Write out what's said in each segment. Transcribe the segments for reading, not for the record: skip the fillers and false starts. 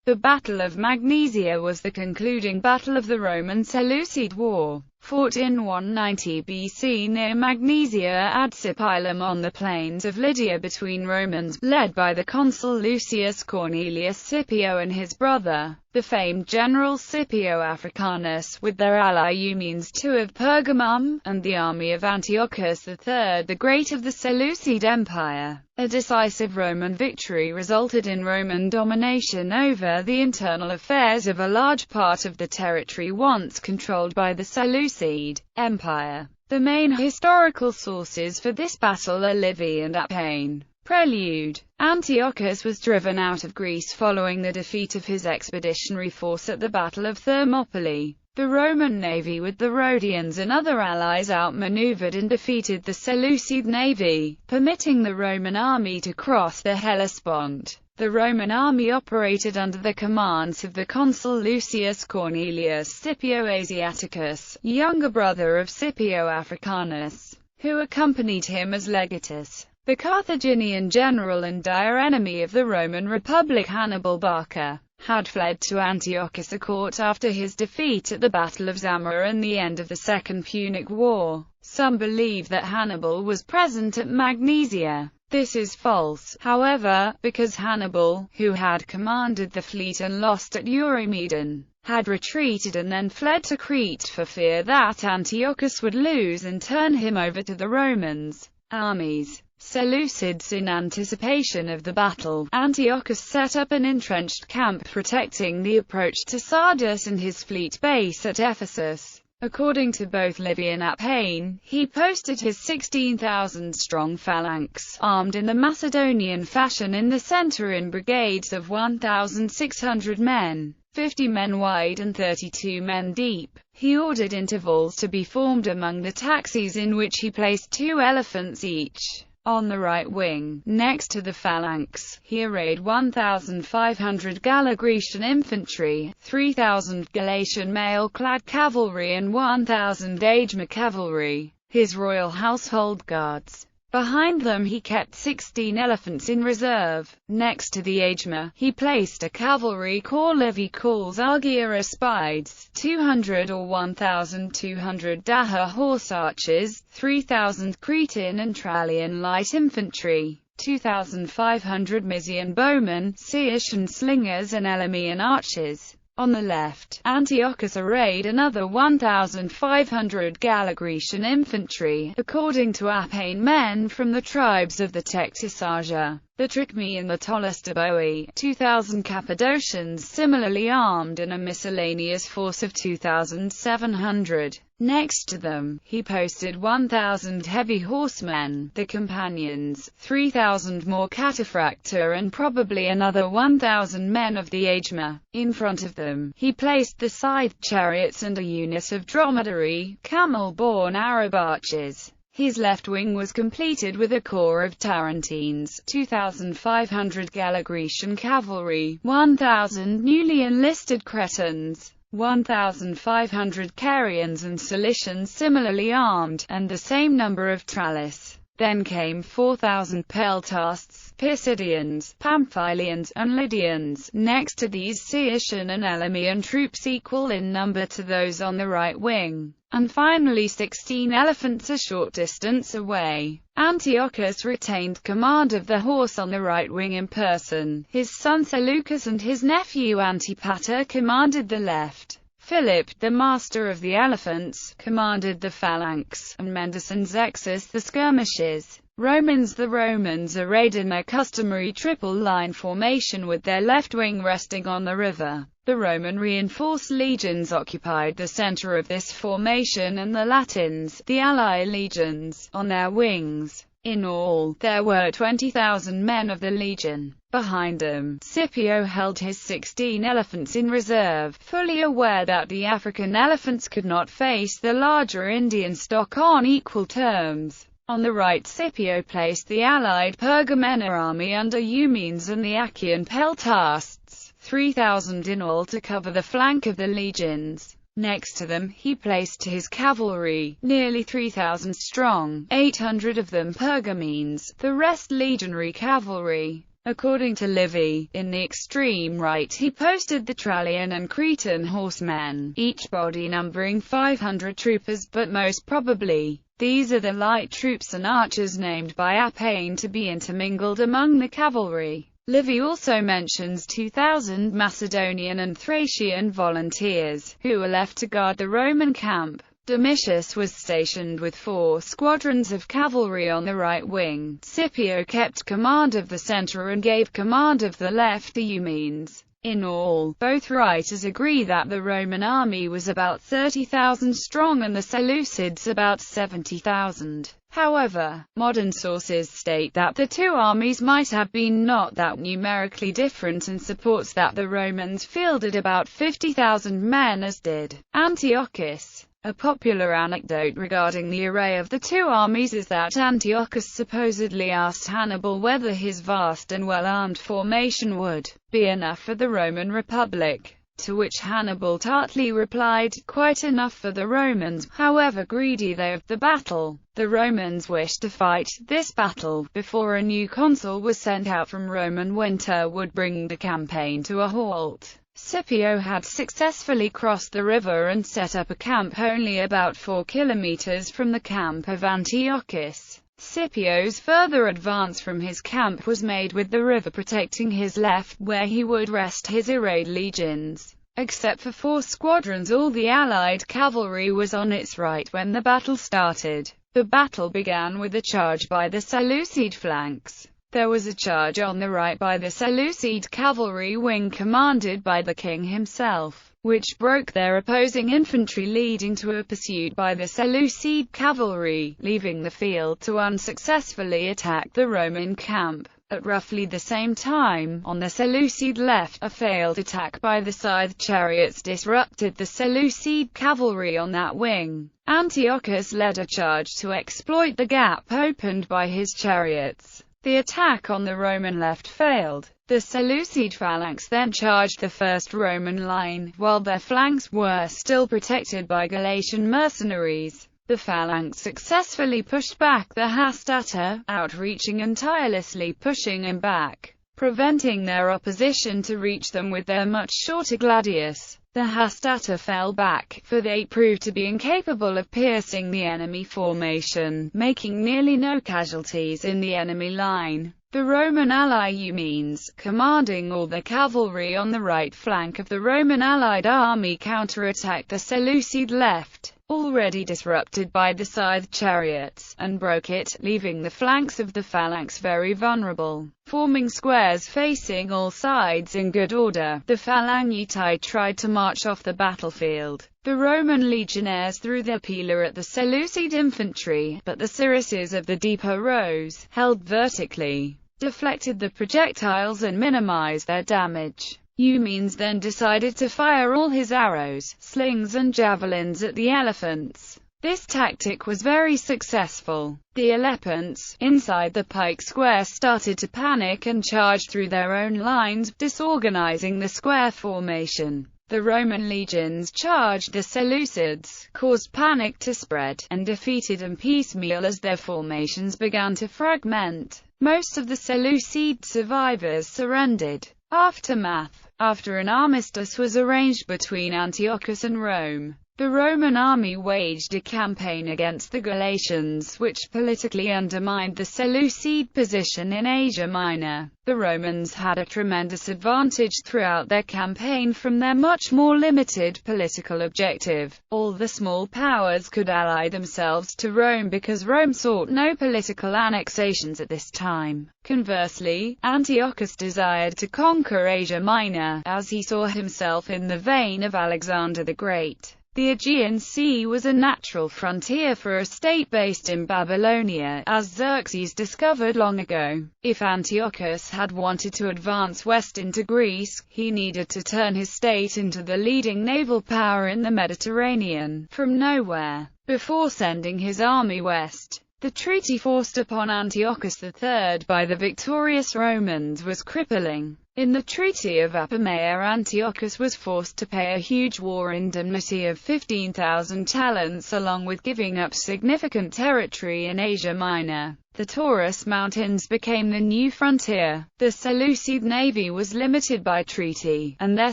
The Battle of Magnesia was the concluding battle of the Roman-Seleucid War, fought in 190 BC near Magnesia at Sipylum on the plains of Lydia between Romans, led by the consul Lucius Cornelius Scipio and his brother, the famed general Scipio Africanus, with their ally Eumenes II of Pergamum, and the army of Antiochus III the Great of the Seleucid Empire. A decisive Roman victory resulted in Roman domination over the internal affairs of a large part of the territory once controlled by the Seleucid Empire. The main historical sources for this battle are Livy and Appian. Prelude. Antiochus was driven out of Greece following the defeat of his expeditionary force at the Battle of Thermopylae. The Roman navy with the Rhodians and other allies outmaneuvered and defeated the Seleucid navy, permitting the Roman army to cross the Hellespont. The Roman army operated under the commands of the consul Lucius Cornelius Scipio Asiaticus, younger brother of Scipio Africanus, who accompanied him as legatus. The Carthaginian general and dire enemy of the Roman Republic Hannibal Barca had fled to Antiochus' court after his defeat at the Battle of Zama and the end of the Second Punic War. Some believe that Hannibal was present at Magnesia. This is false, however, because Hannibal, who had commanded the fleet and lost at Eurymedon, had retreated and then fled to Crete for fear that Antiochus would lose and turn him over to the Romans' armies. Seleucids. In anticipation of the battle, Antiochus set up an entrenched camp protecting the approach to Sardis and his fleet base at Ephesus. According to both Livy and Appian, he posted his 16,000-strong phalanx, armed in the Macedonian fashion in the center in brigades of 1,600 men, 50 men wide and 32 men deep. He ordered intervals to be formed among the taxis in which he placed 2 elephants each. On the right wing, next to the phalanx, he arrayed 1,500 Gallo-Grecian infantry, 3,000 Galatian mail-clad cavalry and 1,000 Aegma cavalry, his royal household guards. Behind them he kept 16 elephants in reserve. Next to the Aegma, he placed a cavalry corps Livy calls Argyrospides, 200 or 1,200 Daher horse archers, 3,000 Cretan and Trallian light infantry, 2,500 Mysian bowmen, Sciatian slingers and Elymian archers. On the left, Antiochus arrayed another 1,500 Gallo-Grecian infantry, according to Appian men from the tribes of the Tectisagia, the Trachmae and the Tolostoboi, 2,000 Cappadocians similarly armed and a miscellaneous force of 2,700. Next to them, he posted 1,000 heavy horsemen, the companions, 3,000 more cataphracta and probably another 1,000 men of the Aegma. In front of them, he placed the scythed chariots and a unit of dromedary, camel-borne Arab archers. His left wing was completed with a corps of Tarentines, 2,500 Gallo-Grecian cavalry, 1,000 newly enlisted Cretans, 1,500 Carians and Cilicians similarly armed, and the same number of Trallis. Then came 4,000 Peltasts, Pisidians, Pamphylians, and Lydians. Next to these Sciatian and Elymian troops equal in number to those on the right wing. And finally 16 elephants a short distance away. Antiochus retained command of the horse on the right wing in person. His son Seleucus and his nephew Antipater commanded the left. Philip, the master of the elephants, commanded the phalanx, and Mendus and Zexus the skirmishes. The Romans arrayed in their customary triple-line formation with their left wing resting on the river. The Roman reinforced legions occupied the center of this formation and the Latins, the ally legions, on their wings. In all, there were 20,000 men of the legion. Behind them, Scipio held his 16 elephants in reserve, fully aware that the African elephants could not face the larger Indian stock on equal terms. On the right, Scipio placed the allied Pergamena army under Eumenes and the Achaean Peltasts, 3,000 in all, to cover the flank of the legions. Next to them, he placed his cavalry, nearly 3,000 strong, 800 of them Pergamenes, the rest legionary cavalry. According to Livy, in the extreme right he posted the Trallian and Cretan horsemen, each body numbering 500 troopers, but most probably, these are the light troops and archers named by Appian to be intermingled among the cavalry. Livy also mentions 2,000 Macedonian and Thracian volunteers, who were left to guard the Roman camp. Domitius was stationed with 4 squadrons of cavalry on the right wing. Scipio kept command of the center and gave command of the left, the Eumenes. In all, both writers agree that the Roman army was about 30,000 strong and the Seleucids about 70,000. However, modern sources state that the two armies might have been not that numerically different, and supports that the Romans fielded about 50,000 men, as did Antiochus. A popular anecdote regarding the array of the two armies is that Antiochus supposedly asked Hannibal whether his vast and well-armed formation would be enough for the Roman Republic, to which Hannibal tartly replied, "Quite enough for the Romans, however greedy they of the battle." The Romans wished to fight this battle before a new consul was sent out from Rome, and winter would bring the campaign to a halt. Scipio had successfully crossed the river and set up a camp only about 4 kilometers from the camp of Antiochus. Scipio's further advance from his camp was made with the river protecting his left, where he would rest his arrayed legions. Except for 4 squadrons, all the allied cavalry was on its right when the battle started. The battle began with a charge by the Seleucid flanks. There was a charge on the right by the Seleucid cavalry wing commanded by the king himself, which broke their opposing infantry, leading to a pursuit by the Seleucid cavalry, leaving the field to unsuccessfully attack the Roman camp. At roughly the same time, on the Seleucid left, a failed attack by the scythe chariots disrupted the Seleucid cavalry on that wing. Antiochus led a charge to exploit the gap opened by his chariots. The attack on the Roman left failed. The Seleucid phalanx then charged the first Roman line, while their flanks were still protected by Galatian mercenaries. The phalanx successfully pushed back the hastata, outreaching and tirelessly pushing them back, preventing their opposition to reach them with their much shorter gladius. The hastata fell back, for they proved to be incapable of piercing the enemy formation, making nearly no casualties in the enemy line. The Roman ally Eumenes, commanding all the cavalry on the right flank of the Roman allied army, counterattacked the Seleucid left, already disrupted by the scythe chariots, and broke it, leaving the flanks of the phalanx very vulnerable. Forming squares facing all sides in good order, the Phalangitae tried to march off the battlefield. The Roman legionaries threw their pila at the Seleucid infantry, but the cuirasses of the deeper rows, held vertically, deflected the projectiles and minimized their damage. Eumenes then decided to fire all his arrows, slings and javelins at the elephants. This tactic was very successful. The elephants, inside the pike square, started to panic and charged through their own lines, disorganizing the square formation. The Roman legions charged the Seleucids, caused panic to spread, and defeated them piecemeal as their formations began to fragment. Most of the Seleucid survivors surrendered. Aftermath. After an armistice was arranged between Antiochus and Rome, the Roman army waged a campaign against the Galatians, which politically undermined the Seleucid position in Asia Minor. The Romans had a tremendous advantage throughout their campaign from their much more limited political objective. All the small powers could ally themselves to Rome because Rome sought no political annexations at this time. Conversely, Antiochus desired to conquer Asia Minor, as he saw himself in the vein of Alexander the Great. The Aegean Sea was a natural frontier for a state based in Babylonia, as Xerxes discovered long ago. If Antiochus had wanted to advance west into Greece, he needed to turn his state into the leading naval power in the Mediterranean, from nowhere. Before sending his army west, the treaty forced upon Antiochus III by the victorious Romans was crippling. In the Treaty of Apamea, Antiochus was forced to pay a huge war indemnity of 15,000 talents, along with giving up significant territory in Asia Minor. The Taurus Mountains became the new frontier. The Seleucid navy was limited by treaty, and their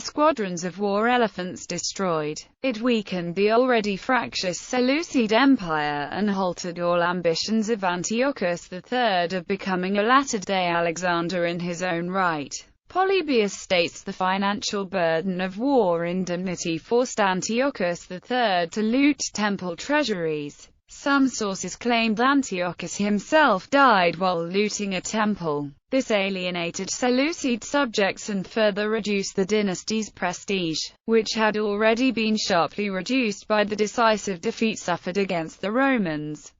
squadrons of war elephants destroyed. It weakened the already fractious Seleucid Empire, and halted all ambitions of Antiochus III of becoming a latter-day Alexander in his own right. Polybius states the financial burden of war indemnity forced Antiochus III to loot temple treasuries. Some sources claimed Antiochus himself died while looting a temple. This alienated Seleucid subjects and further reduced the dynasty's prestige, which had already been sharply reduced by the decisive defeat suffered against the Romans.